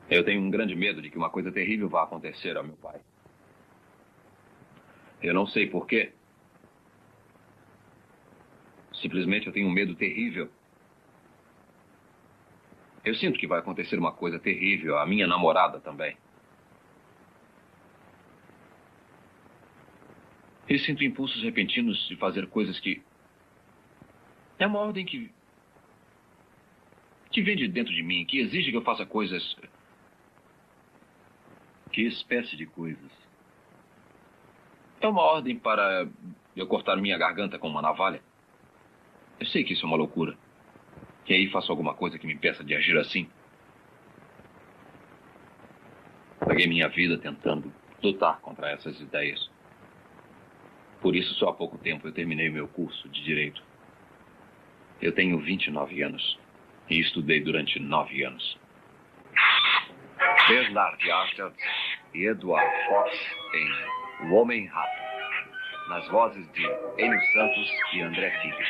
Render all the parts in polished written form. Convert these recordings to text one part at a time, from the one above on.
Eu tenho um grande medo de que uma coisa terrível vá acontecer ao meu pai. Eu não sei por quê. Simplesmente eu tenho um medo terrível. Eu sinto que vai acontecer uma coisa terrível à minha namorada também. Eu sinto impulsos repentinos de fazer coisas que... É uma ordem que vem de dentro de mim, que exige que eu faça coisas... Que espécie de coisas? É uma ordem para eu cortar minha garganta com uma navalha. Eu sei que isso é uma loucura. E aí faço alguma coisa que me impeça de agir assim. Paguei minha vida tentando lutar contra essas ideias. Por isso, só há pouco tempo eu terminei meu curso de Direito. Eu tenho 29 anos e estudei durante 9 anos. Bernard Archer e Edward Fox em O Homem-Rato, nas vozes de Enio Santos e André Filho.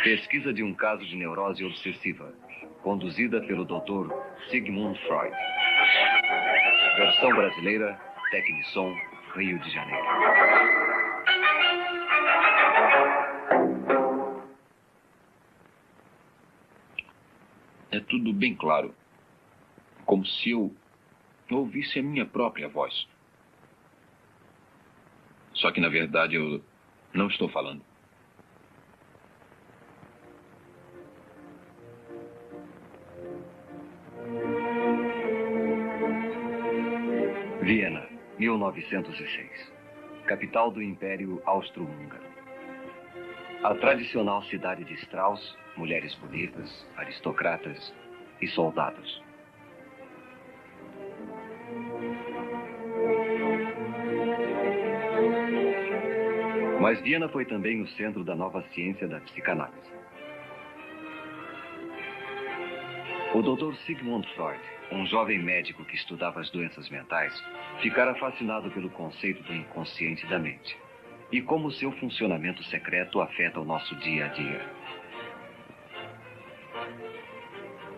Pesquisa de um caso de neurose obsessiva, conduzida pelo Dr. Sigmund Freud. Versão brasileira, Tecnissom, Rio de Janeiro. É tudo bem claro. Como se eu ouvisse a minha própria voz. Só que, na verdade, eu não estou falando. Viena, 1906. Capital do Império Austro-Húngaro. A tradicional cidade de Strauss, mulheres bonitas, aristocratas e soldados. Mas Viena foi também o centro da nova ciência da psicanálise. O Dr. Sigmund Freud, um jovem médico que estudava as doenças mentais, ficara fascinado pelo conceito do inconsciente da mente e como seu funcionamento secreto afeta o nosso dia a dia.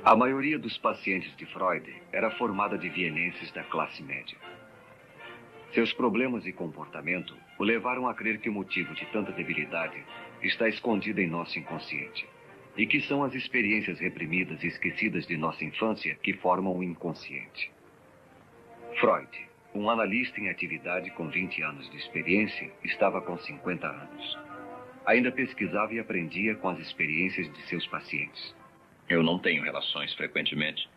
A maioria dos pacientes de Freud era formada de vienenses da classe média. Seus problemas e comportamento o levaram a crer que o motivo de tanta debilidade está escondido em nosso inconsciente e que são as experiências reprimidas e esquecidas de nossa infância que formam o inconsciente. Freud, um analista em atividade com 20 anos de experiência, estava com 50 anos. Ainda pesquisava e aprendia com as experiências de seus pacientes. Eu não tenho relações frequentemente,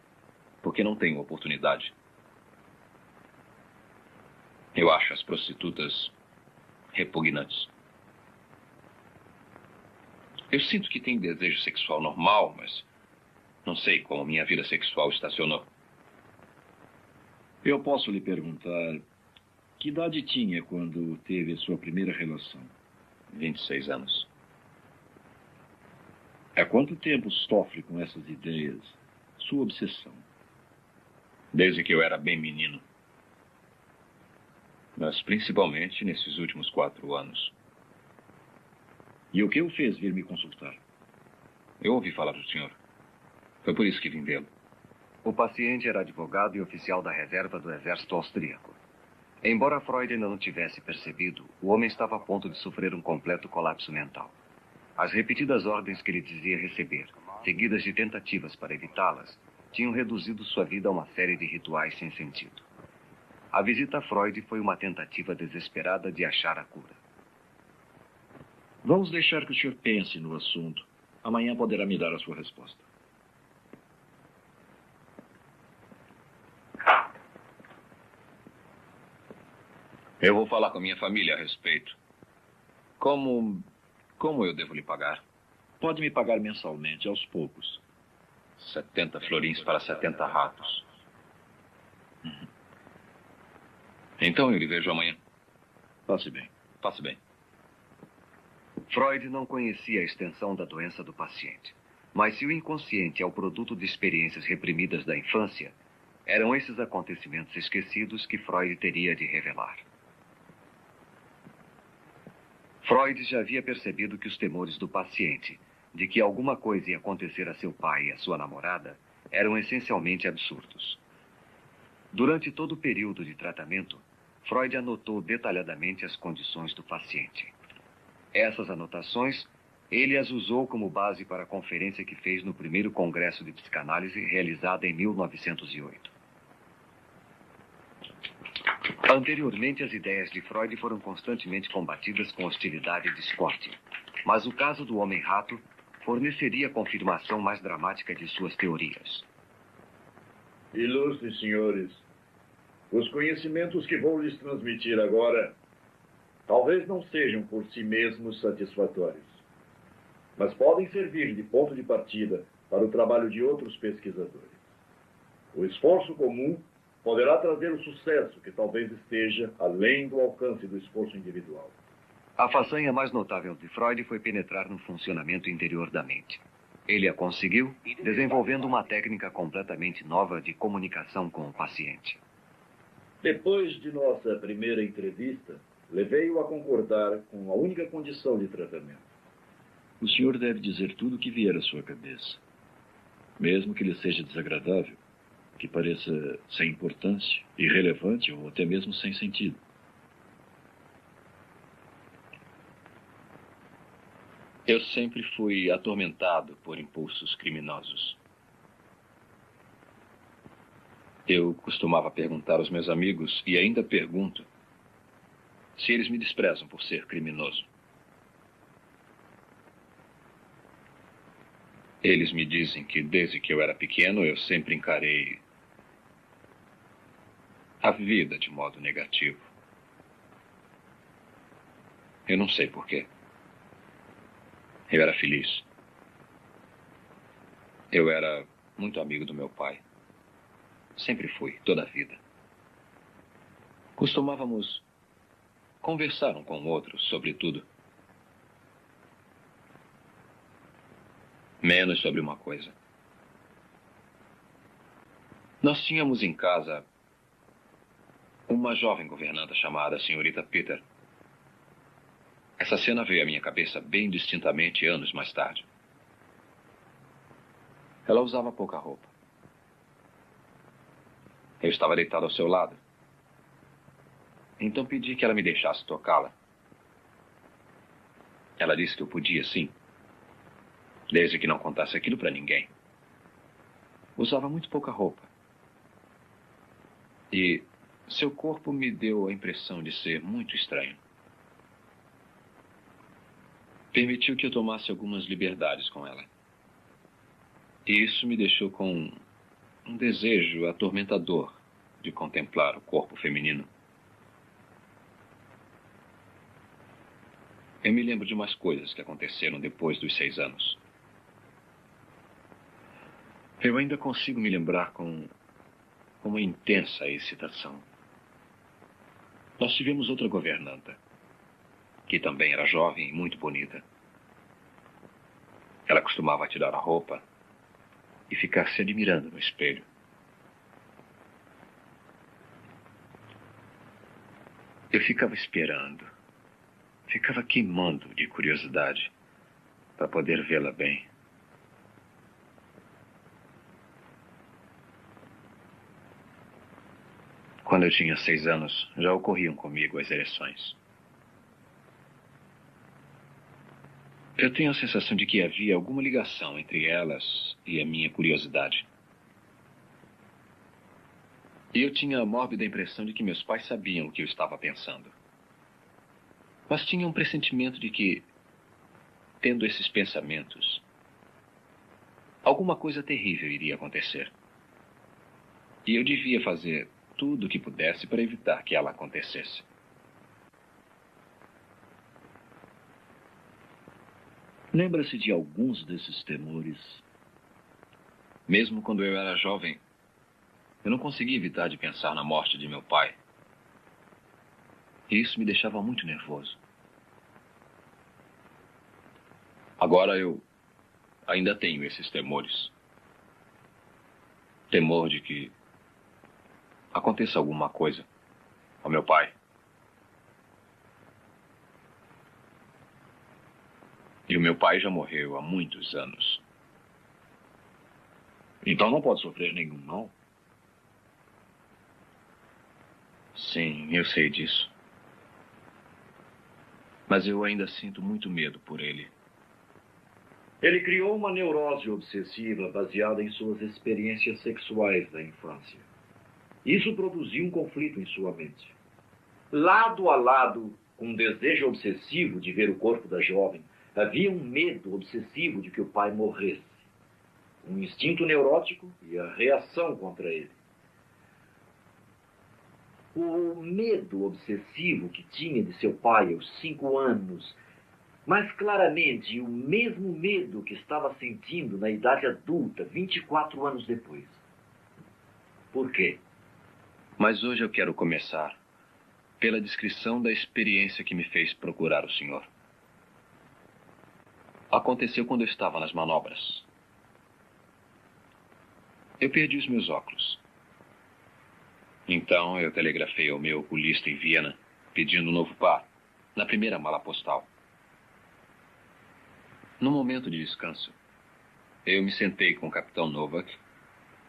porque não tenho oportunidade. Eu acho as prostitutas repugnantes. Eu sinto que tenho desejo sexual normal, mas não sei como minha vida sexual estacionou. Eu posso lhe perguntar, que idade tinha quando teve a sua primeira relação? 26 anos. Há quanto tempo sofre com essas ideias, sua obsessão? Desde que eu era bem menino. Mas principalmente nesses últimos 4 anos. E o que o fez vir me consultar? Eu ouvi falar do senhor. Foi por isso que vim vê-lo. O paciente era advogado e oficial da reserva do exército austríaco. Embora Freud ainda não tivesse percebido, o homem estava a ponto de sofrer um completo colapso mental. As repetidas ordens que ele dizia receber, seguidas de tentativas para evitá-las, tinham reduzido sua vida a uma série de rituais sem sentido. A visita a Freud foi uma tentativa desesperada de achar a cura. Vamos deixar que o senhor pense no assunto. Amanhã poderá me dar a sua resposta. Eu vou falar com minha família a respeito. Como eu devo lhe pagar? Pode me pagar mensalmente, aos poucos. 70 florins para 70 ratos. Então eu lhe vejo amanhã. Passe bem. Passe bem. Freud não conhecia a extensão da doença do paciente. Mas se o inconsciente é o produto de experiências reprimidas da infância, eram esses acontecimentos esquecidos que Freud teria de revelar. Freud já havia percebido que os temores do paciente de que alguma coisa ia acontecer a seu pai e a sua namorada eram essencialmente absurdos. Durante todo o período de tratamento, Freud anotou detalhadamente as condições do paciente. Essas anotações ele as usou como base para a conferência que fez no primeiro Congresso de Psicanálise, realizada em 1908. Anteriormente, as ideias de Freud foram constantemente combatidas com hostilidade e discórdia. Mas o caso do homem-rato forneceria a confirmação mais dramática de suas teorias. Ilustres senhores, os conhecimentos que vou lhes transmitir agora talvez não sejam por si mesmos satisfatórios, mas podem servir de ponto de partida para o trabalho de outros pesquisadores. O esforço comum poderá trazer o sucesso que talvez esteja além do alcance do esforço individual. A façanha mais notável de Freud foi penetrar no funcionamento interior da mente. Ele a conseguiu desenvolvendo uma técnica completamente nova de comunicação com o paciente. Depois de nossa primeira entrevista, levei-o a concordar com a única condição de tratamento. O senhor deve dizer tudo o que vier à sua cabeça, mesmo que lhe seja desagradável, que pareça sem importância, irrelevante ou até mesmo sem sentido. Eu sempre fui atormentado por impulsos criminosos. Eu costumava perguntar aos meus amigos, e ainda pergunto, se eles me desprezam por ser criminoso. Eles me dizem que desde que eu era pequeno eu sempre encarei a vida de modo negativo. Eu não sei porquê. Eu era feliz. Eu era muito amigo do meu pai. Sempre fui, toda a vida. Costumávamos conversar um com o outro sobre tudo. Menos sobre uma coisa. Nós tínhamos em casa uma jovem governanta chamada Senhorita Peter. Essa cena veio à minha cabeça bem distintamente anos mais tarde. Ela usava pouca roupa. Eu estava deitado ao seu lado. Então pedi que ela me deixasse tocá-la. Ela disse que eu podia, sim. Desde que não contasse aquilo para ninguém. Usava muito pouca roupa. E seu corpo me deu a impressão de ser muito estranho. Permitiu que eu tomasse algumas liberdades com ela. E isso me deixou com um desejo atormentador de contemplar o corpo feminino. Eu me lembro de mais coisas que aconteceram depois dos 6 anos. Eu ainda consigo me lembrar com uma intensa excitação. Nós tivemos outra governanta, que também era jovem e muito bonita. Ela costumava tirar a roupa e ficar se admirando no espelho. Eu ficava esperando, ficava queimando de curiosidade para poder vê-la bem. Quando eu tinha 6 anos, já ocorriam comigo as ereções. Eu tenho a sensação de que havia alguma ligação entre elas e a minha curiosidade. E eu tinha a mórbida impressão de que meus pais sabiam o que eu estava pensando. Mas tinha um pressentimento de que, tendo esses pensamentos, alguma coisa terrível iria acontecer. E eu devia fazer tudo o que pudesse para evitar que ela acontecesse. Lembra-se de alguns desses temores? Mesmo quando eu era jovem, eu não conseguia evitar de pensar na morte de meu pai. E isso me deixava muito nervoso. Agora eu ainda tenho esses temores. Temor de que aconteça alguma coisa ao meu pai. E o meu pai já morreu há muitos anos. Então não pode sofrer nenhum mal. Sim, eu sei disso. Mas eu ainda sinto muito medo por ele. Ele criou uma neurose obsessiva baseada em suas experiências sexuais da infância. Isso produziu um conflito em sua mente. Lado a lado com um desejo obsessivo de ver o corpo da jovem, havia um medo obsessivo de que o pai morresse. Um instinto neurótico e a reação contra ele. O medo obsessivo que tinha de seu pai aos 5 anos, mas claramente o mesmo medo que estava sentindo na idade adulta, 24 anos depois. Por quê? Mas hoje eu quero começar pela descrição da experiência que me fez procurar o senhor. Aconteceu quando eu estava nas manobras. Eu perdi os meus óculos. Então eu telegrafei ao meu oculista em Viena, pedindo um novo par, na primeira mala postal. No momento de descanso, eu me sentei com o capitão Novak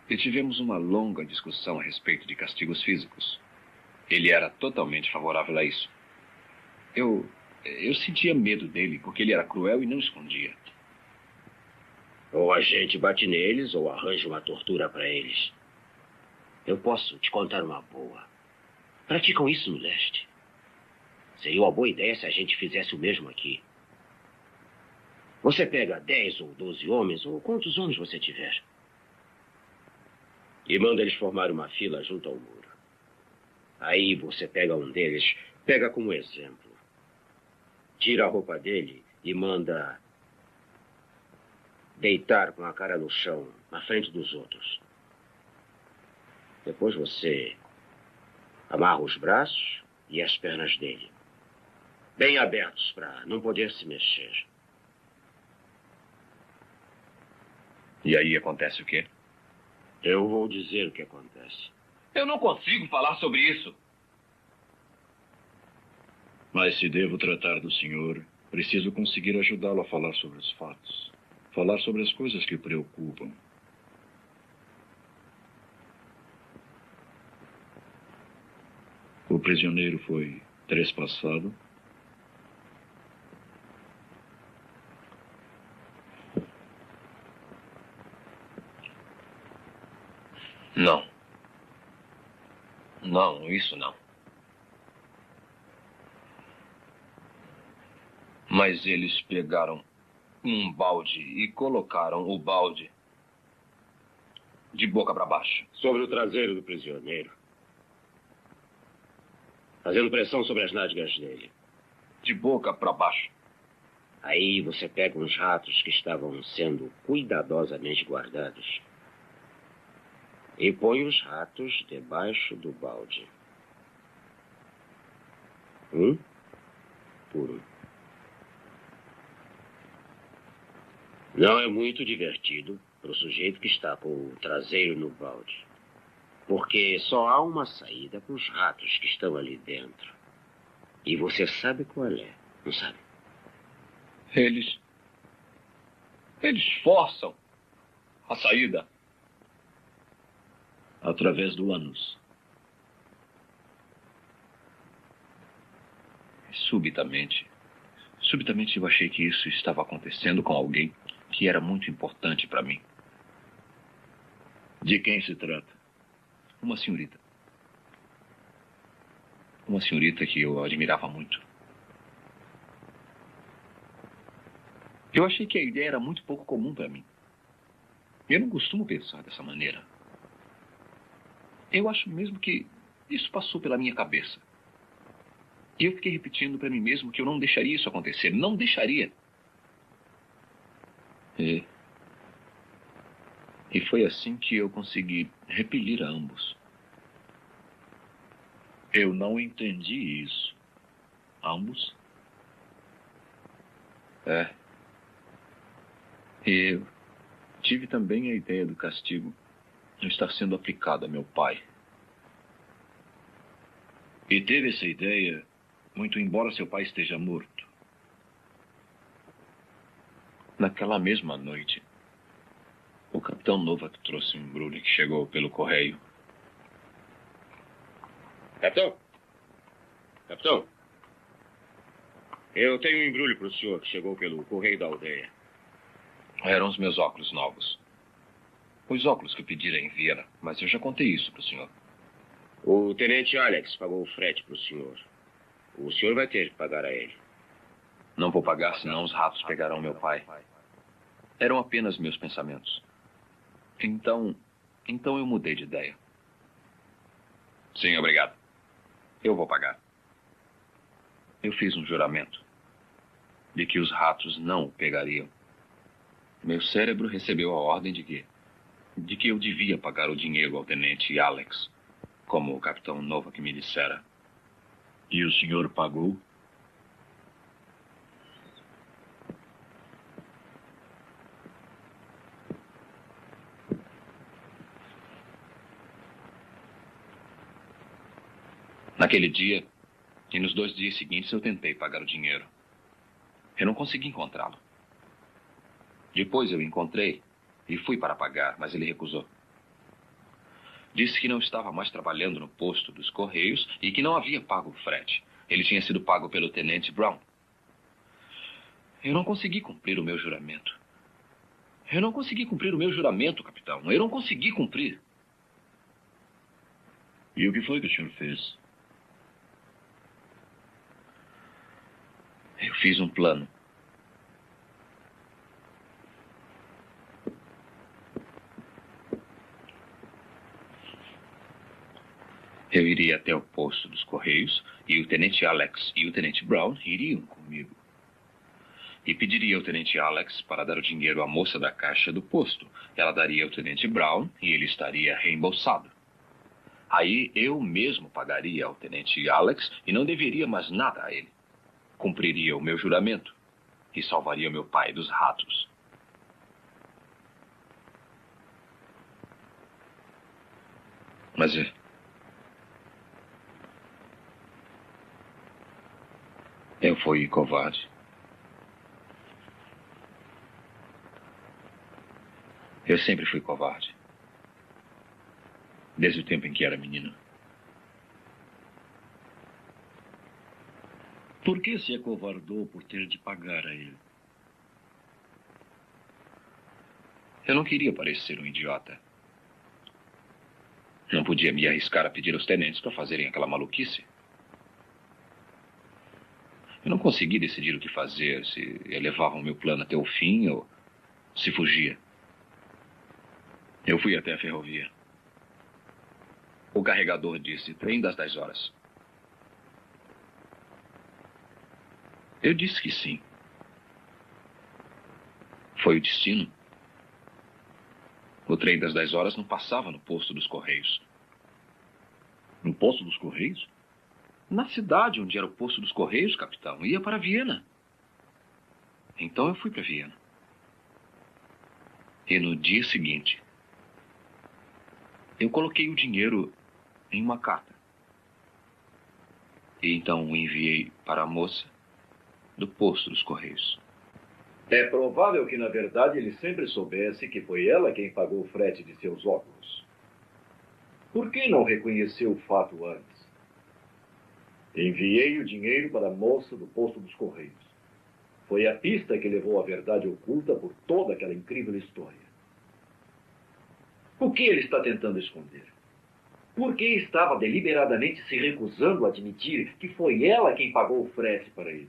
e tivemos uma longa discussão a respeito de castigos físicos. Ele era totalmente favorável a isso. Eu sentia medo dele, porque ele era cruel e não escondia. Ou a gente bate neles, ou arranja uma tortura para eles. Eu posso te contar uma boa. Praticam isso no leste. Seria uma boa ideia se a gente fizesse o mesmo aqui. Você pega 10 ou 12 homens, ou quantos homens você tiver, e manda eles formar uma fila junto ao muro. Aí você pega um deles, pega como exemplo, tira a roupa dele e manda deitar com a cara no chão, na frente dos outros. Depois você amarra os braços e as pernas dele, bem abertos para não poder se mexer. E aí acontece o quê? Eu vou dizer o que acontece. Eu não consigo falar sobre isso. Mas se devo tratar do senhor, preciso conseguir ajudá-lo a falar sobre os fatos. Falar sobre as coisas que o preocupam. O prisioneiro foi trespassado. Não. Não, isso não. Mas eles pegaram um balde e colocaram o balde de boca para baixo. Sobre o traseiro do prisioneiro. Fazendo pressão sobre as nádegas dele. De boca para baixo. Aí você pega uns ratos que estavam sendo cuidadosamente guardados e põe os ratos debaixo do balde. Um por um. Não é muito divertido para o sujeito que está com o traseiro no balde, porque só há uma saída para os ratos que estão ali dentro. E você sabe qual é, não sabe? Eles forçam a saída. Através do ânus. Subitamente eu achei que isso estava acontecendo com alguém que era muito importante para mim. De quem se trata? Uma senhorita. Uma senhorita que eu admirava muito. Eu achei que a ideia era muito pouco comum para mim. Eu não costumo pensar dessa maneira. Eu acho mesmo que isso passou pela minha cabeça. E eu fiquei repetindo para mim mesmo que eu não deixaria isso acontecer. Não deixaria. E foi assim que eu consegui repelir a ambos. Eu não entendi isso. Ambos? É. E eu tive também a ideia do castigo estar sendo aplicado a meu pai. E teve essa ideia, muito embora seu pai esteja morto. Naquela mesma noite, o capitão Novak trouxe um embrulho que chegou pelo correio. Capitão? Capitão? Eu tenho um embrulho para o senhor que chegou pelo correio da aldeia. Eram os meus óculos novos. Os óculos que pediram em Viena, mas eu já contei isso para o senhor. O tenente Alex pagou o frete para o senhor. O senhor vai ter que pagar a ele. Não vou pagar, senão os ratos pegarão meu pai. Eram apenas meus pensamentos. Então eu mudei de ideia. Sim, obrigado. Eu vou pagar. Eu fiz um juramento de que os ratos não o pegariam. Meu cérebro recebeu a ordem de que eu devia pagar o dinheiro ao tenente Alex, como o capitão Novak me dissera. E o senhor pagou? Naquele dia e nos 2 dias seguintes eu tentei pagar o dinheiro. Eu não consegui encontrá-lo. Depois eu o encontrei e fui para pagar, mas ele recusou. Disse que não estava mais trabalhando no posto dos Correios e que não havia pago o frete. Ele tinha sido pago pelo tenente Brown. Eu não consegui cumprir o meu juramento. Eu não consegui cumprir o meu juramento, capitão. Eu não consegui cumprir. E o que foi que o senhor fez? Eu fiz um plano. Eu iria até o posto dos Correios e o tenente Alex e o tenente Brown iriam comigo. E pediria ao tenente Alex para dar o dinheiro à moça da caixa do posto. Ela daria ao tenente Brown e ele estaria reembolsado. Aí eu mesmo pagaria ao tenente Alex e não deveria mais nada a ele. Cumpriria o meu juramento e salvaria meu pai dos ratos. Mas eu fui covarde. Eu sempre fui covarde. Desde o tempo em que era menino. Por que se acovardou por ter de pagar a ele? Eu não queria parecer um idiota. Não podia me arriscar a pedir aos tenentes para fazerem aquela maluquice. Eu não consegui decidir o que fazer, se elevavam meu plano até o fim ou se fugia. Eu fui até a ferrovia. O carregador disse, trem das 10 horas. Eu disse que sim. Foi o destino. O trem das 10 horas não passava no posto dos Correios. No posto dos Correios? Na cidade onde era o posto dos Correios, capitão. Ia para Viena. Então eu fui para Viena. E no dia seguinte, eu coloquei o dinheiro em uma carta. E então o enviei para a moça do posto dos Correios. É provável que, na verdade, ele sempre soubesse que foi ela quem pagou o frete de seus óculos. Por que não reconheceu o fato antes? Enviei o dinheiro para a moça do posto dos Correios. Foi a pista que levou à verdade oculta por toda aquela incrível história. O que ele está tentando esconder? Por que estava deliberadamente se recusando a admitir que foi ela quem pagou o frete para ele?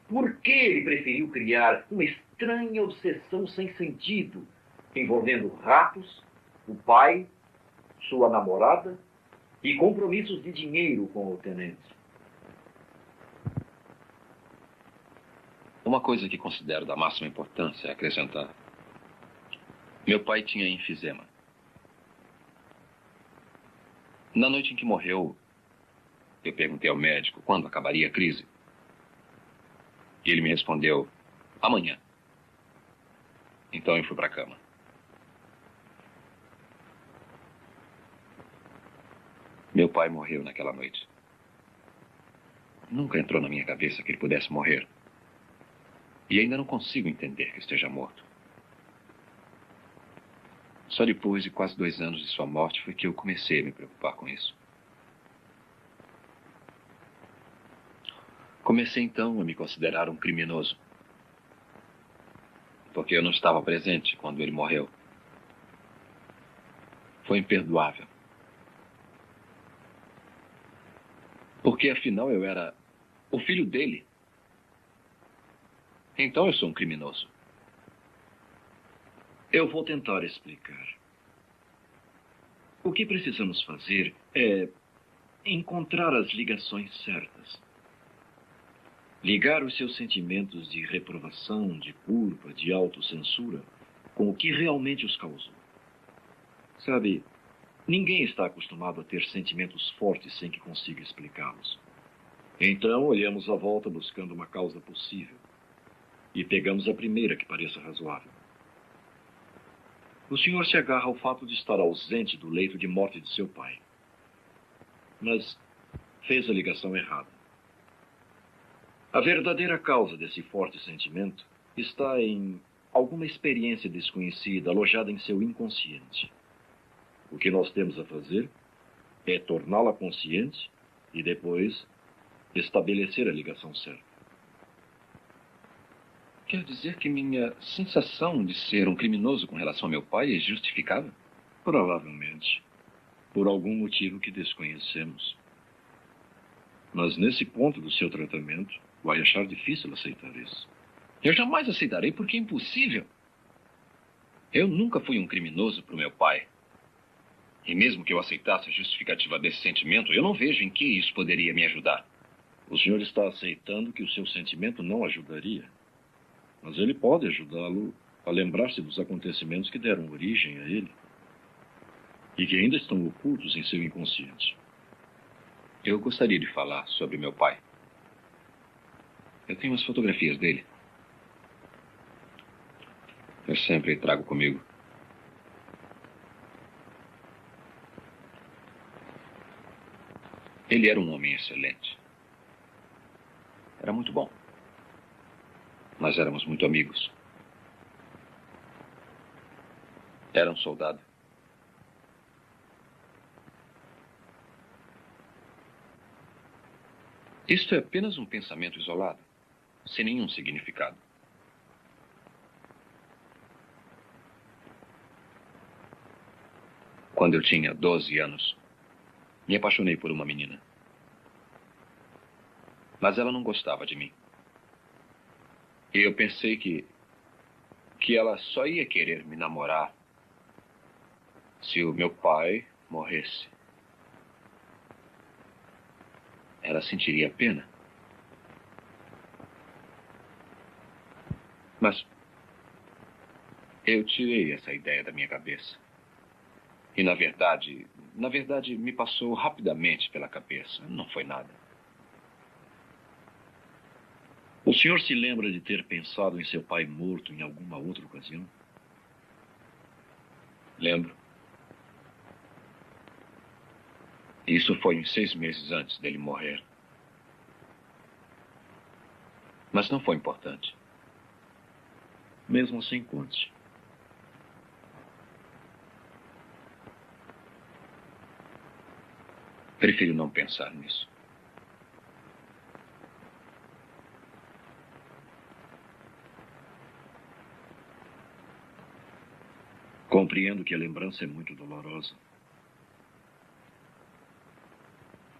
Por que ele preferiu criar uma estranha obsessão sem sentido, envolvendo ratos, o pai, sua namorada e compromissos de dinheiro com o tenente? Uma coisa que considero da máxima importância é acrescentar. Meu pai tinha enfisema. Na noite em que morreu, eu perguntei ao médico quando acabaria a crise. E ele me respondeu, amanhã. Então eu fui para a cama. Meu pai morreu naquela noite. Nunca entrou na minha cabeça que ele pudesse morrer. E ainda não consigo entender que esteja morto. Só depois de quase 2 anos de sua morte foi que eu comecei a me preocupar com isso. Comecei então a me considerar um criminoso. Porque eu não estava presente quando ele morreu. Foi imperdoável. Porque afinal eu era o filho dele. Então eu sou um criminoso. Eu vou tentar explicar. O que precisamos fazer é encontrar as ligações certas. Ligar os seus sentimentos de reprovação, de culpa, de autocensura com o que realmente os causou. Sabe, ninguém está acostumado a ter sentimentos fortes sem que consiga explicá-los. Então, olhamos à volta buscando uma causa possível. E pegamos a primeira que pareça razoável. O senhor se agarra ao fato de estar ausente do leito de morte de seu pai. Mas fez a ligação errada. A verdadeira causa desse forte sentimento está em alguma experiência desconhecida alojada em seu inconsciente. O que nós temos a fazer é torná-la consciente e depois estabelecer a ligação certa. Quer dizer que minha sensação de ser um criminoso com relação ao meu pai é justificável? Provavelmente. Por algum motivo que desconhecemos. Mas nesse ponto do seu tratamento, vai achar difícil aceitar isso. Eu jamais aceitarei porque é impossível. Eu nunca fui um criminoso para o meu pai. E mesmo que eu aceitasse a justificativa desse sentimento, eu não vejo em que isso poderia me ajudar. O senhor está aceitando que o seu sentimento não ajudaria. Mas ele pode ajudá-lo a lembrar-se dos acontecimentos que deram origem a ele. E que ainda estão ocultos em seu inconsciente. Eu gostaria de falar sobre meu pai. Eu tenho umas fotografias dele. Eu sempre trago comigo. Ele era um homem excelente. Era muito bom. Nós éramos muito amigos. Era um soldado. Isto é apenas um pensamento isolado, sem nenhum significado. Quando eu tinha 12 anos, me apaixonei por uma menina. Mas ela não gostava de mim. E eu pensei que ela só ia querer me namorar se o meu pai morresse. Ela sentiria pena. Mas eu tirei essa ideia da minha cabeça. E na verdade, me passou rapidamente pela cabeça. Não foi nada. O senhor se lembra de ter pensado em seu pai morto em alguma outra ocasião? Lembro. Isso foi uns 6 meses antes dele morrer. Mas não foi importante. Mesmo assim, conte. Prefiro não pensar nisso. Compreendo que a lembrança é muito dolorosa.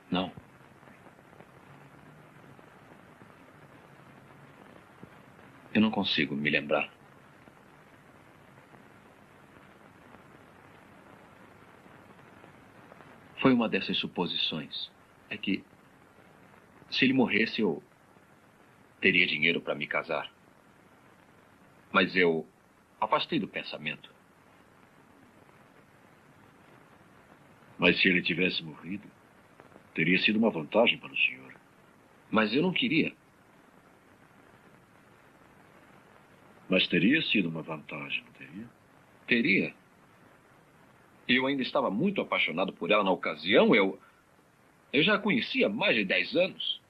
Não. Eu não consigo me lembrar. Foi uma dessas suposições. É que, se ele morresse, eu teria dinheiro para me casar. Mas eu afastei do pensamento. Mas se ele tivesse morrido, teria sido uma vantagem para o senhor. Mas eu não queria. Mas teria sido uma vantagem, não teria? Teria. Eu ainda estava muito apaixonado por ela na ocasião. Eu já a conhecia há mais de 10 anos.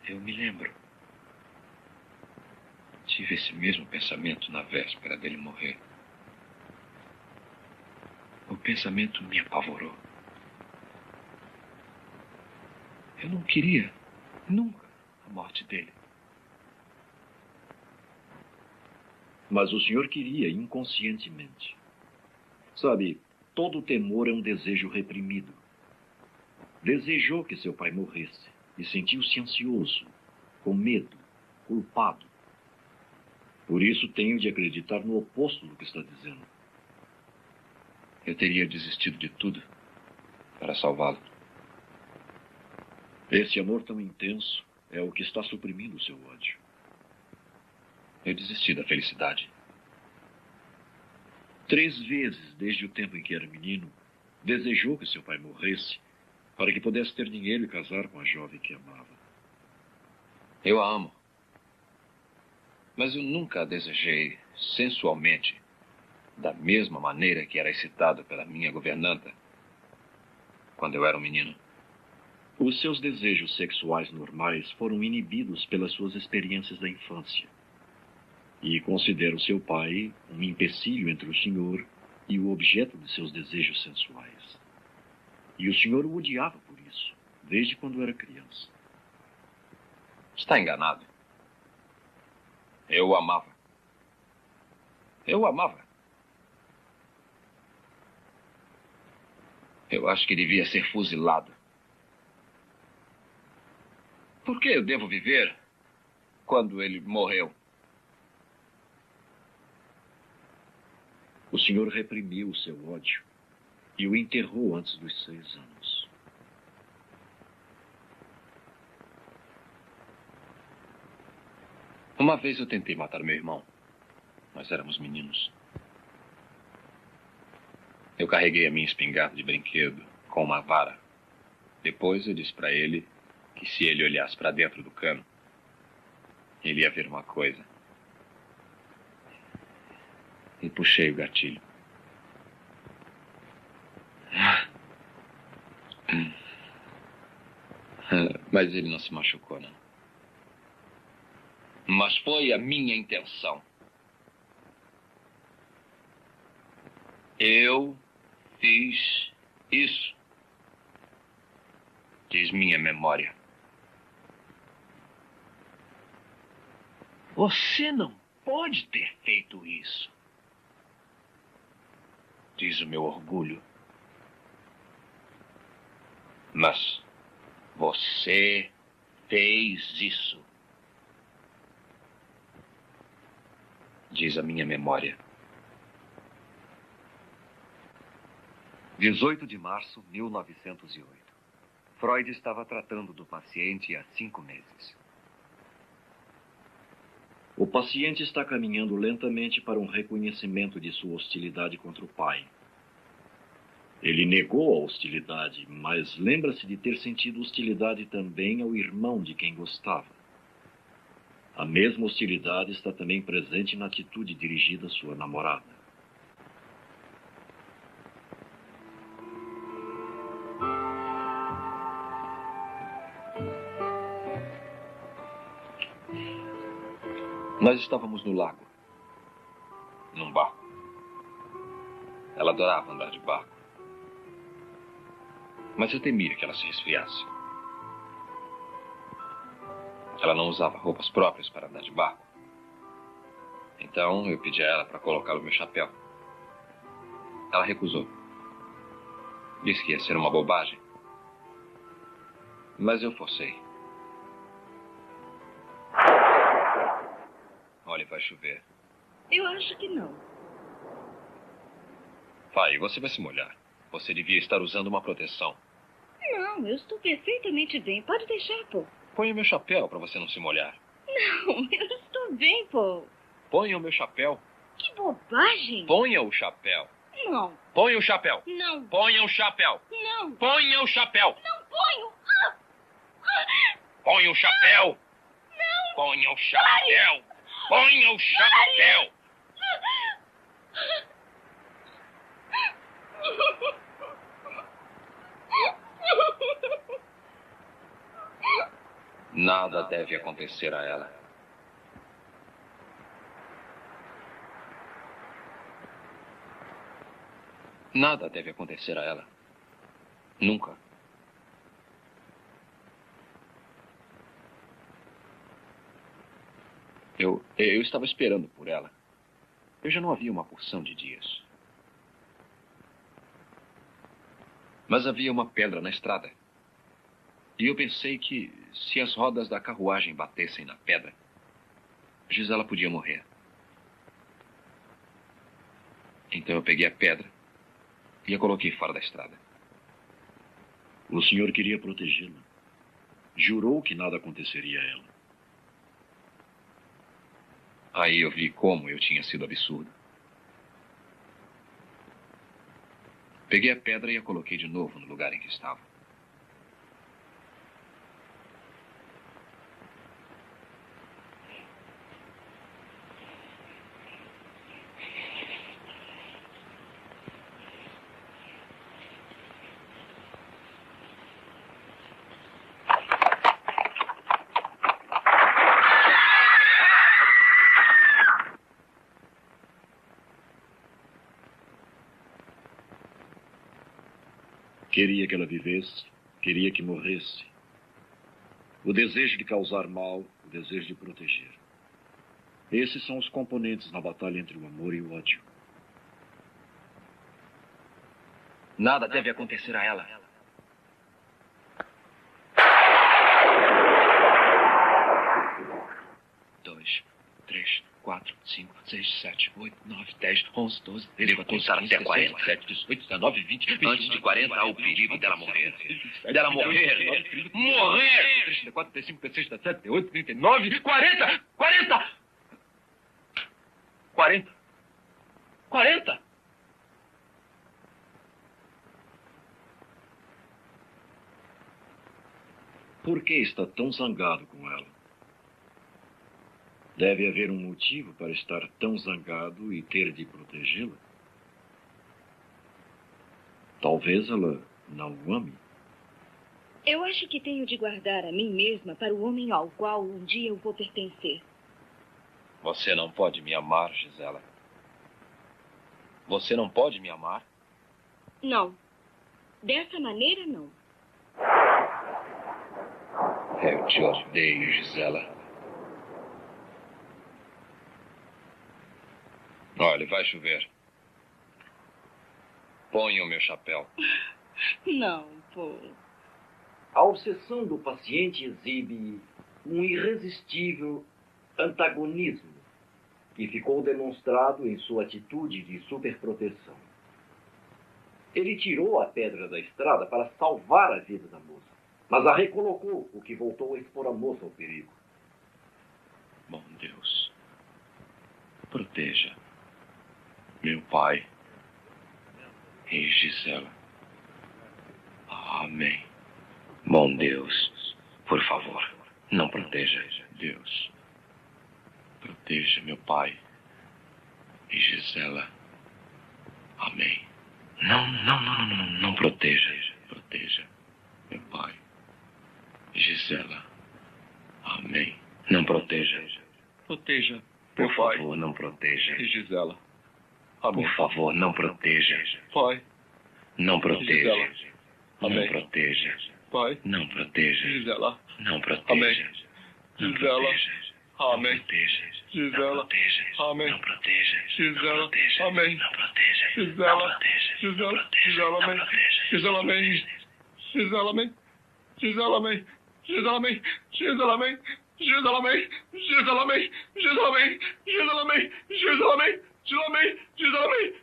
Eu me lembro. Tive esse mesmo pensamento na véspera dele morrer. O pensamento me apavorou. Eu não queria, nunca, a morte dele. Mas o senhor queria inconscientemente. Sabe, todo temor é um desejo reprimido. Desejou que seu pai morresse e sentiu-se ansioso, com medo, culpado. Por isso tenho de acreditar no oposto do que está dizendo. Eu teria desistido de tudo para salvá-lo. Esse amor tão intenso é o que está suprimindo o seu ódio. Eu desisti da felicidade. 3 vezes, desde o tempo em que era menino, desejou que seu pai morresse para que pudesse ter dinheiro e casar com a jovem que amava. Eu a amo. Mas eu nunca a desejei sensualmente, da mesma maneira que era excitado pela minha governanta quando eu era um menino. Os seus desejos sexuais normais foram inibidos pelas suas experiências da infância. E considero seu pai um empecilho entre o senhor e o objeto de seus desejos sensuais. E o senhor o odiava por isso, desde quando era criança. Está enganado. Eu o amava. Eu o amava. Eu acho que devia ser fuzilado. Por que eu devo viver quando ele morreu? O senhor reprimiu o seu ódio e o enterrou antes dos 6 anos. Uma vez eu tentei matar meu irmão. Nós éramos meninos. Eu carreguei a minha espingarda de brinquedo com uma vara. Depois eu disse para ele que se ele olhasse para dentro do cano, ele ia ver uma coisa. E puxei o gatilho. Mas ele não se machucou, não. Mas foi a minha intenção. Eu fiz isso, diz minha memória. Você não pode ter feito isso, diz o meu orgulho. Mas você fez isso, diz a minha memória. 18 de março de 1908. Freud estava tratando do paciente há 5 meses. O paciente está caminhando lentamente para um reconhecimento de sua hostilidade contra o pai. Ele negou a hostilidade, mas lembra-se de ter sentido hostilidade também ao irmão de quem gostava. A mesma hostilidade está também presente na atitude dirigida à sua namorada. Nós estávamos no lago, num barco. Ela adorava andar de barco. Mas eu temia que ela se resfriasse. Ela não usava roupas próprias para andar de barco. Então eu pedi a ela para colocar o meu chapéu. Ela recusou. Disse que ia ser uma bobagem. Mas eu forcei. Olha, vai chover. Eu acho que não. Vai, você vai se molhar. Você devia estar usando uma proteção. Não, eu estou perfeitamente bem. Pode deixar, pô. Ponha o meu chapéu para você não se molhar. Não, eu estou bem, pô. Ponha o meu chapéu. Que bobagem. Ponha o chapéu. Não. Ponha o chapéu. Não. Ponha o chapéu. Não. Ponha o chapéu. Não ponho. Ponha o chapéu. Não. Ponha o chapéu. Ponha o chapéu. Nada deve acontecer a ela. Nada deve acontecer a ela. Nunca. Eu estava esperando por ela. Eu já não havia uma porção de dias. Mas havia uma pedra na estrada. E eu pensei que, se as rodas da carruagem batessem na pedra, Gisela podia morrer. Então eu peguei a pedra e a coloquei fora da estrada. O senhor queria protegê-la. Jurou que nada aconteceria a ela. Aí eu vi como eu tinha sido absurdo. Peguei a pedra e a coloquei de novo no lugar em que estava. Queria que ela vivesse, queria que morresse. O desejo de causar mal, o desejo de proteger. Esses são os componentes na batalha entre o amor e o ódio. Nada deve acontecer a ela. Dois, 3, 4, 5, 6, 7, 8, 9, 10, 11, 12, 13, 14, 15, 16, 17, 18, 19, 20. Antes de 40 há o perigo dela morrer. Dela morrer. Morrer! 34, 35, 36, 37, 38, 39, 40! 40! 40! 40! Por que está tão zangado com ela? Deve haver um motivo para estar tão zangado e ter de protegê-la. Talvez ela não o ame. Eu acho que tenho de guardar a mim mesma para o homem ao qual um dia eu vou pertencer. Você não pode me amar, Gisela. Você não pode me amar? Não. Dessa maneira, não. Eu te odeio, Gisela. Olha, vai chover. Ponha o meu chapéu. Não, pô. A obsessão do paciente exibe um irresistível antagonismo que ficou demonstrado em sua atitude de superproteção. Ele tirou a pedra da estrada para salvar a vida da moça, mas a recolocou, o que voltou a expor a moça ao perigo. Bom Deus, proteja meu pai e Gisela. Amém. Bom Deus, por favor, não proteja. Deus, proteja meu pai e Gisela. Amém. Não proteja. Proteja meu pai e Gisela. Amém. Não proteja. Proteja. Por favor, não proteja. E Gisela. Amém. Por favor, não proteja. Pai. Não proteja. Amém. Não proteja. Pai. Não proteja. Gisela. Não proteja. Amém. Gisela. Amém. Gisela. Amém. Não proteja. Gisela. Amém. Não proteja. Gisela. Gisela. Gisela. Amém. Gisela. Amém. Gisela. Amém. Gisela. Amém. Gisela. Amém. Gisela. Amém. Gisela. Amém. Gisela. Amém. Gisela. Amém. Gisela. Amém. Gisela. Amém. Gisela. Amém. Gisela. Amém.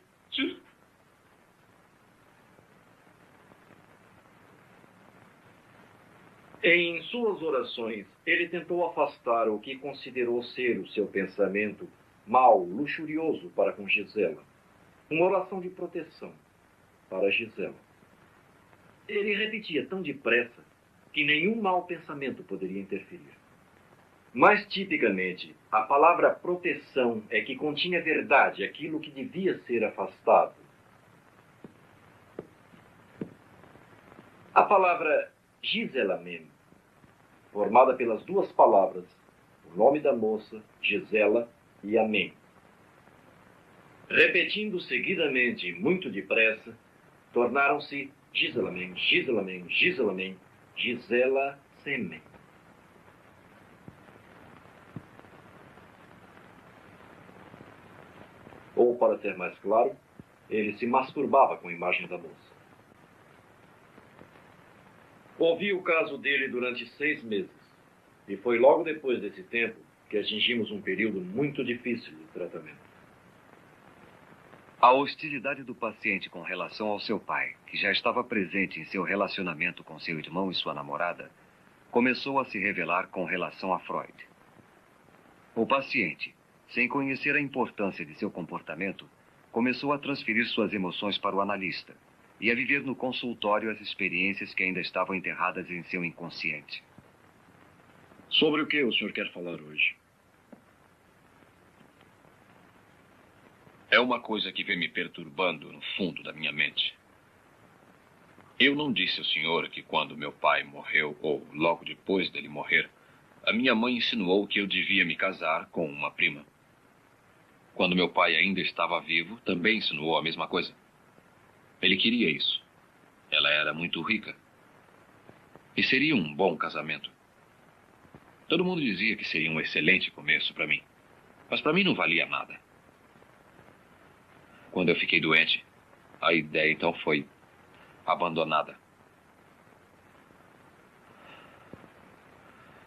Em suas orações, ele tentou afastar o que considerou ser o seu pensamento mau, luxurioso para com Gisela. Uma oração de proteção para Gisela. Ele repetia tão depressa que nenhum mau pensamento poderia interferir. Mais tipicamente, a palavra proteção é que continha verdade, aquilo que devia ser afastado. A palavra Gisela mesmo formada pelas duas palavras, o nome da moça, Gisela, e amém. Repetindo seguidamente, muito depressa, tornaram-se Giselamen, Giselamen, Giselamen, Gisela Semen. Ou, para ser mais claro, ele se masturbava com a imagem da moça. Ouvi o caso dele durante 6 meses. E foi logo depois desse tempo que atingimos um período muito difícil de tratamento. A hostilidade do paciente com relação ao seu pai, que já estava presente em seu relacionamento com seu irmão e sua namorada, começou a se revelar com relação a Freud. O paciente, sem conhecer a importância de seu comportamento, começou a transferir suas emoções para o analista e a viver no consultório as experiências que ainda estavam enterradas em seu inconsciente. Sobre o que o senhor quer falar hoje? É uma coisa que vem me perturbando no fundo da minha mente. Eu não disse ao senhor que quando meu pai morreu, ou logo depois dele morrer, a minha mãe insinuou que eu devia me casar com uma prima. Quando meu pai ainda estava vivo, também insinuou a mesma coisa. Ele queria isso. Ela era muito rica. E seria um bom casamento. Todo mundo dizia que seria um excelente começo para mim. Mas para mim não valia nada. Quando eu fiquei doente, a ideia então foi abandonada.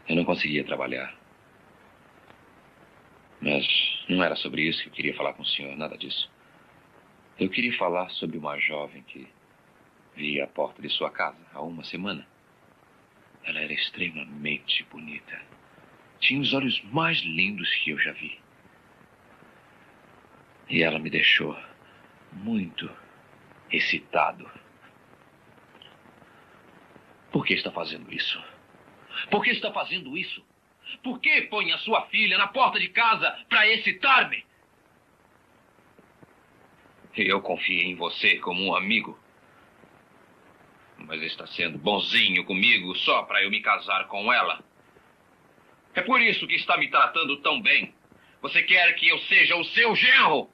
Eu não conseguia trabalhar. Mas não era sobre isso que eu queria falar com o senhor, nada disso. Eu queria falar sobre uma jovem que vi à porta de sua casa há uma semana. Ela era extremamente bonita. Tinha os olhos mais lindos que eu já vi. E ela me deixou muito excitado. Por que está fazendo isso? Por que está fazendo isso? Por que põe a sua filha na porta de casa para excitar-me? Eu confiei em você como um amigo. Mas está sendo bonzinho comigo só para eu me casar com ela. É por isso que está me tratando tão bem. Você quer que eu seja o seu genro?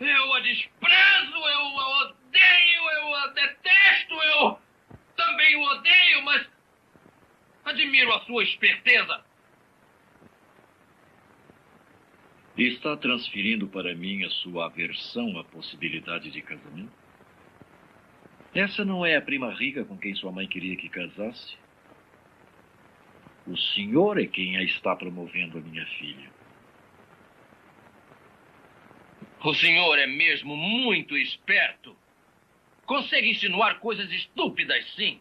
Eu a desprezo, eu a odeio, eu a detesto, eu também o odeio, mas admiro a sua esperteza. Está transferindo para mim a sua aversão à possibilidade de casamento? Essa não é a prima rica com quem sua mãe queria que casasse? O senhor é quem a está promovendo a minha filha. O senhor é mesmo muito esperto. Consegue insinuar coisas estúpidas, sim.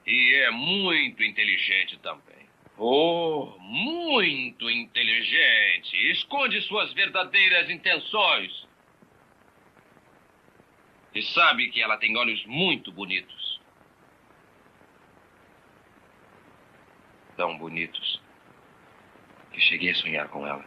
E é muito inteligente também. Oh, muito inteligente. Esconde suas verdadeiras intenções. E sabe que ela tem olhos muito bonitos. Tão bonitos que cheguei a sonhar com ela.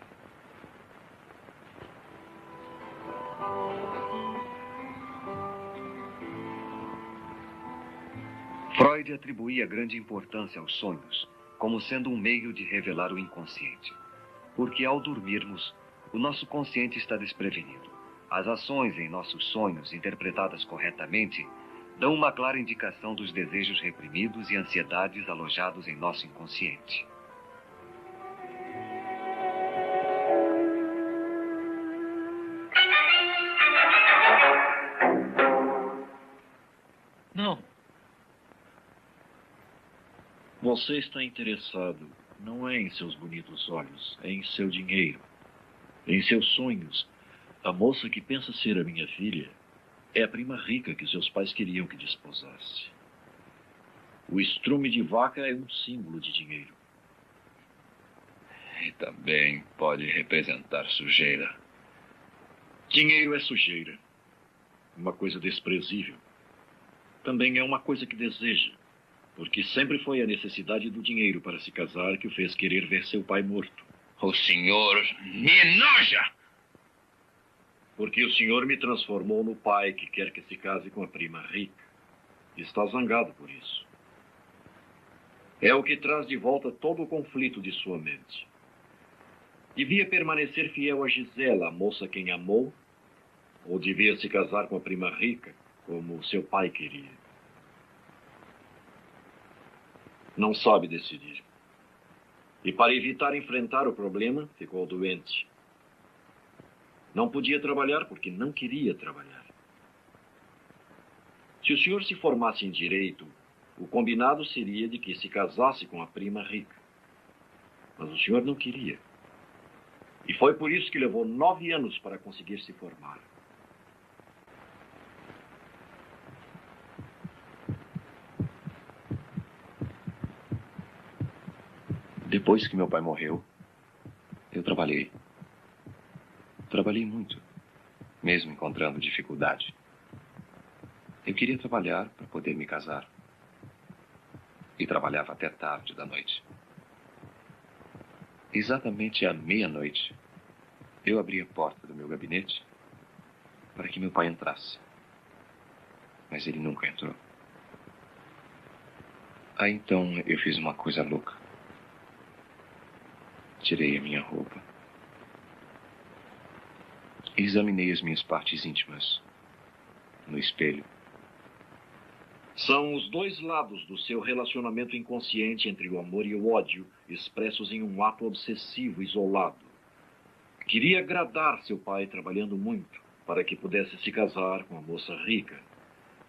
Freud atribuía grande importância aos sonhos, como sendo um meio de revelar o inconsciente. Porque ao dormirmos, o nosso consciente está desprevenido. As ações em nossos sonhos, interpretadas corretamente, dão uma clara indicação dos desejos reprimidos e ansiedades alojados em nosso inconsciente. Não. Você está interessado não é em seus bonitos olhos, é em seu dinheiro, em seus sonhos. A moça que pensa ser a minha filha é a prima rica que seus pais queriam que desposasse. O estrume de vaca é um símbolo de dinheiro. E também pode representar sujeira. Dinheiro é sujeira. Uma coisa desprezível. Também é uma coisa que deseja, porque sempre foi a necessidade do dinheiro para se casar que o fez querer ver seu pai morto. O senhor me enoja! Porque o senhor me transformou no pai que quer que se case com a prima rica. Está zangado por isso. É o que traz de volta todo o conflito de sua mente. Devia permanecer fiel a Gisela, a moça quem amou, ou devia se casar com a prima rica, como seu pai queria? Não sabe decidir. E para evitar enfrentar o problema, ficou doente. Não podia trabalhar porque não queria trabalhar. Se o senhor se formasse em direito, o combinado seria de que se casasse com a prima rica. Mas o senhor não queria. E foi por isso que levou 9 anos para conseguir se formar. Depois que meu pai morreu, eu trabalhei. Trabalhei muito, mesmo encontrando dificuldade. Eu queria trabalhar para poder me casar. E trabalhava até tarde da noite. Exatamente à meia-noite, eu abri a porta do meu gabinete para que meu pai entrasse. Mas ele nunca entrou. Aí então eu fiz uma coisa louca. Tirei a minha roupa. E examinei as minhas partes íntimas no espelho. São os dois lados do seu relacionamento inconsciente entre o amor e o ódio, expressos em um ato obsessivo isolado. Queria agradar seu pai trabalhando muito, para que pudesse se casar com a moça rica,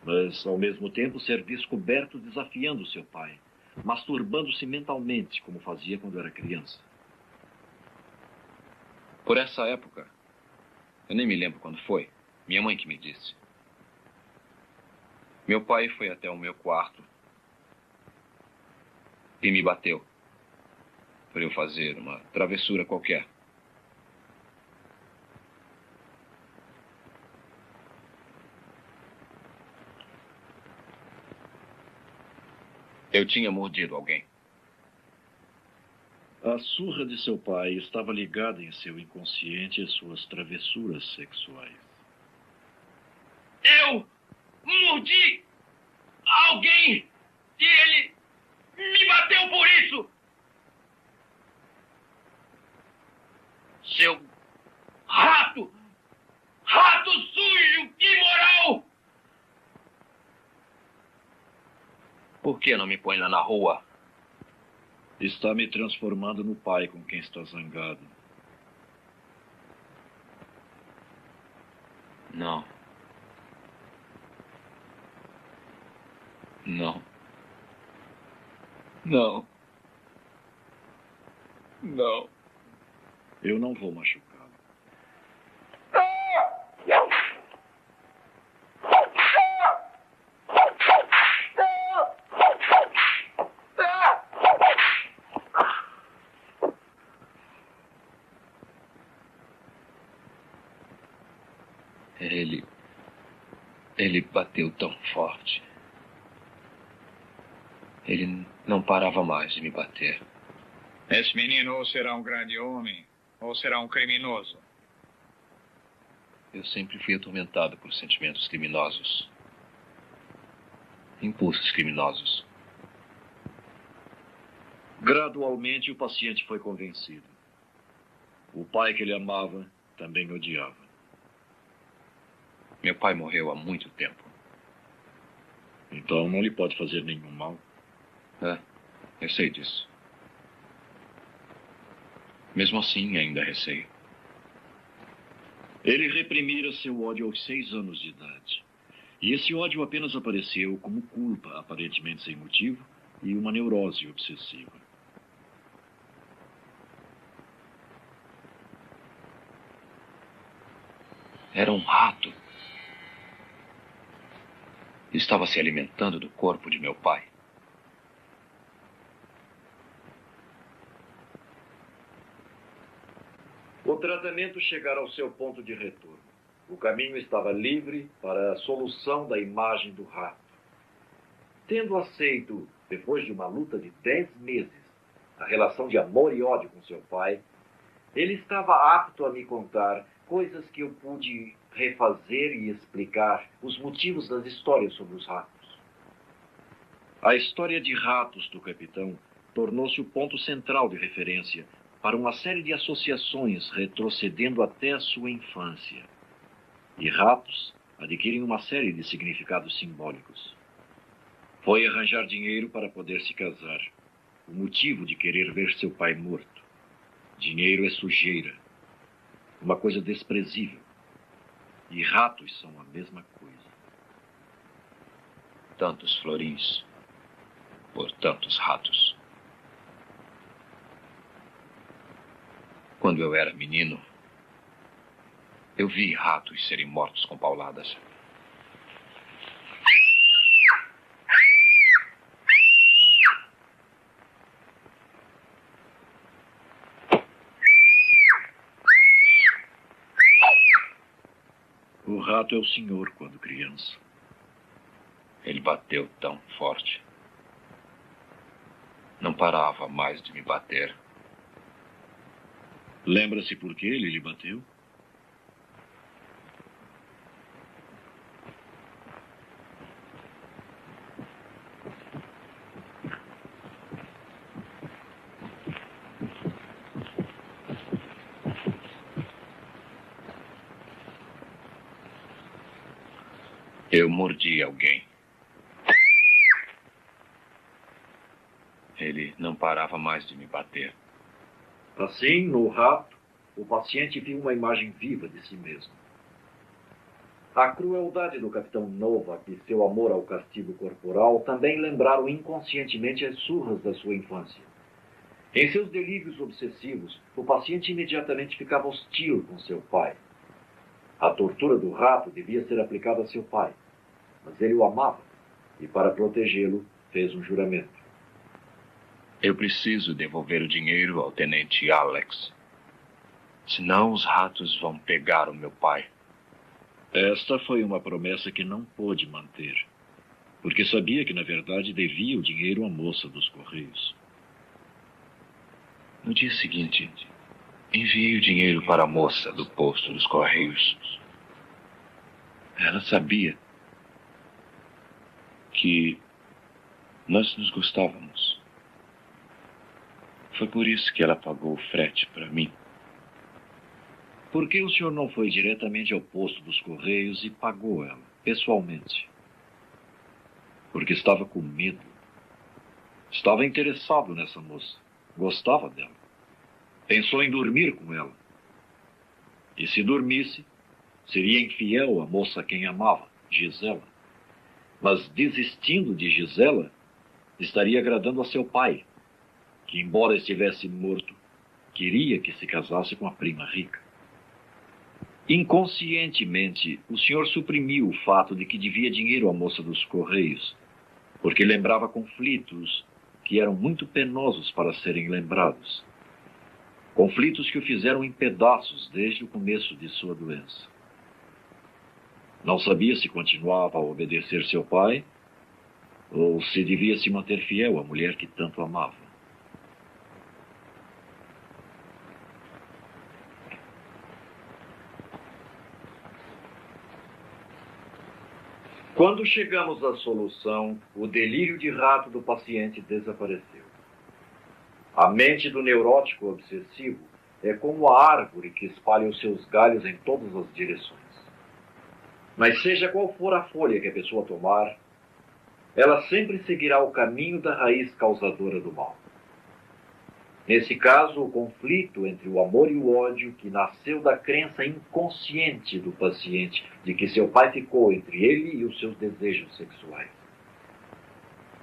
mas ao mesmo tempo ser descoberto desafiando seu pai, masturbando-se mentalmente, como fazia quando era criança. Por essa época, eu nem me lembro quando foi, minha mãe que me disse. Meu pai foi até o meu quarto e me bateu por eu fazer uma travessura qualquer. Eu tinha mordido alguém. A surra de seu pai estava ligada em seu inconsciente às suas travessuras sexuais. Eu mordi alguém e ele me bateu por isso. Seu rato! Rato sujo! Imoral! Por que não me põe lá na rua? Está me transformando no pai com quem está zangado. Não. Não. Não. Não. Eu não vou machucá-lo. Ele bateu tão forte. Ele não parava mais de me bater. Esse menino ou será um grande homem, ou será um criminoso. Eu sempre fui atormentado por sentimentos criminosos. Impulsos criminosos. Gradualmente, o paciente foi convencido. O pai que ele amava também odiava. Meu pai morreu há muito tempo. Então não lhe pode fazer nenhum mal. É, eu sei disso. Mesmo assim, ainda receio. Ele reprimira seu ódio aos 6 anos de idade. E esse ódio apenas apareceu como culpa, aparentemente sem motivo, e uma neurose obsessiva. Era um rato. Estava se alimentando do corpo de meu pai. O tratamento chegara ao seu ponto de retorno. O caminho estava livre para a solução da imagem do rato. Tendo aceito, depois de uma luta de 10 meses, a relação de amor e ódio com seu pai, ele estava apto a me contar coisas que eu pude refazer e explicar os motivos das histórias sobre os ratos. A história de ratos do capitão tornou-se o ponto central de referência para uma série de associações retrocedendo até a sua infância. E ratos adquirem uma série de significados simbólicos. Foi arranjar dinheiro para poder se casar. O motivo de querer ver seu pai morto. Dinheiro é sujeira. Uma coisa desprezível. E ratos são a mesma coisa. Tantos florins por tantos ratos. Quando eu era menino, eu vi ratos serem mortos com pauladas. O rato é o senhor quando criança. Ele bateu tão forte. Não parava mais de me bater. Lembra-se por que ele lhe bateu? Eu mordi alguém. Ele não parava mais de me bater. Assim, no rato, o paciente viu uma imagem viva de si mesmo. A crueldade do capitão Novak e seu amor ao castigo corporal também lembraram inconscientemente as surras da sua infância. Em seus delírios obsessivos, o paciente imediatamente ficava hostil com seu pai. A tortura do rato devia ser aplicada a seu pai, mas ele o amava e, para protegê-lo, fez um juramento. Eu preciso devolver o dinheiro ao tenente Alex. Senão os ratos vão pegar o meu pai. Esta foi uma promessa que não pôde manter, porque sabia que, na verdade, devia o dinheiro à moça dos Correios. No dia seguinte, enviei o dinheiro para a moça do posto dos Correios. Ela sabia que nós nos gostávamos. Foi por isso que ela pagou o frete para mim. Por que o senhor não foi diretamente ao posto dos Correios e pagou ela, pessoalmente? Porque estava com medo. Estava interessado nessa moça. Gostava dela. Pensou em dormir com ela. E se dormisse, seria infiel à moça a quem amava, Gisela. Mas desistindo de Gisela, estaria agradando a seu pai, que, embora estivesse morto, queria que se casasse com a prima rica. Inconscientemente, o senhor suprimiu o fato de que devia dinheiro à moça dos Correios, porque lembrava conflitos que eram muito penosos para serem lembrados. Conflitos que o fizeram em pedaços desde o começo de sua doença. Não sabia se continuava a obedecer seu pai ou se devia se manter fiel à mulher que tanto amava. Quando chegamos à solução, o delírio de rato do paciente desapareceu. A mente do neurótico obsessivo é como a árvore que espalha os seus galhos em todas as direções. Mas seja qual for a folha que a pessoa tomar, ela sempre seguirá o caminho da raiz causadora do mal. Nesse caso, o conflito entre o amor e o ódio, que nasceu da crença inconsciente do paciente de que seu pai ficou entre ele e os seus desejos sexuais.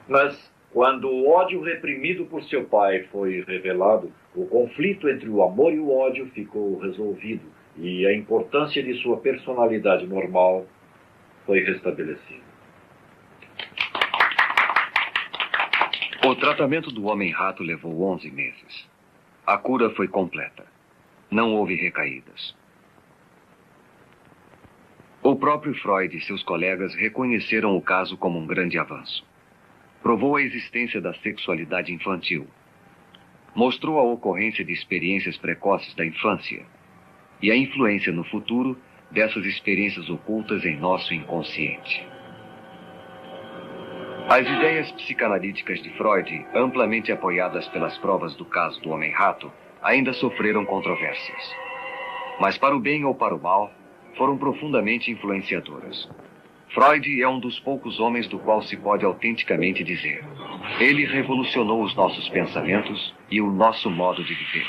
Mas, quando o ódio reprimido por seu pai foi revelado, o conflito entre o amor e o ódio ficou resolvido e a importância de sua personalidade normal foi restabelecida. O tratamento do homem-rato levou 11 meses. A cura foi completa. Não houve recaídas. O próprio Freud e seus colegas reconheceram o caso como um grande avanço. Provou a existência da sexualidade infantil. Mostrou a ocorrência de experiências precoces da infância e a influência no futuro dessas experiências ocultas em nosso inconsciente. As ideias psicanalíticas de Freud, amplamente apoiadas pelas provas do caso do homem-rato, ainda sofreram controvérsias. Mas para o bem ou para o mal, foram profundamente influenciadoras. Freud é um dos poucos homens do qual se pode autenticamente dizer: ele revolucionou os nossos pensamentos e o nosso modo de viver.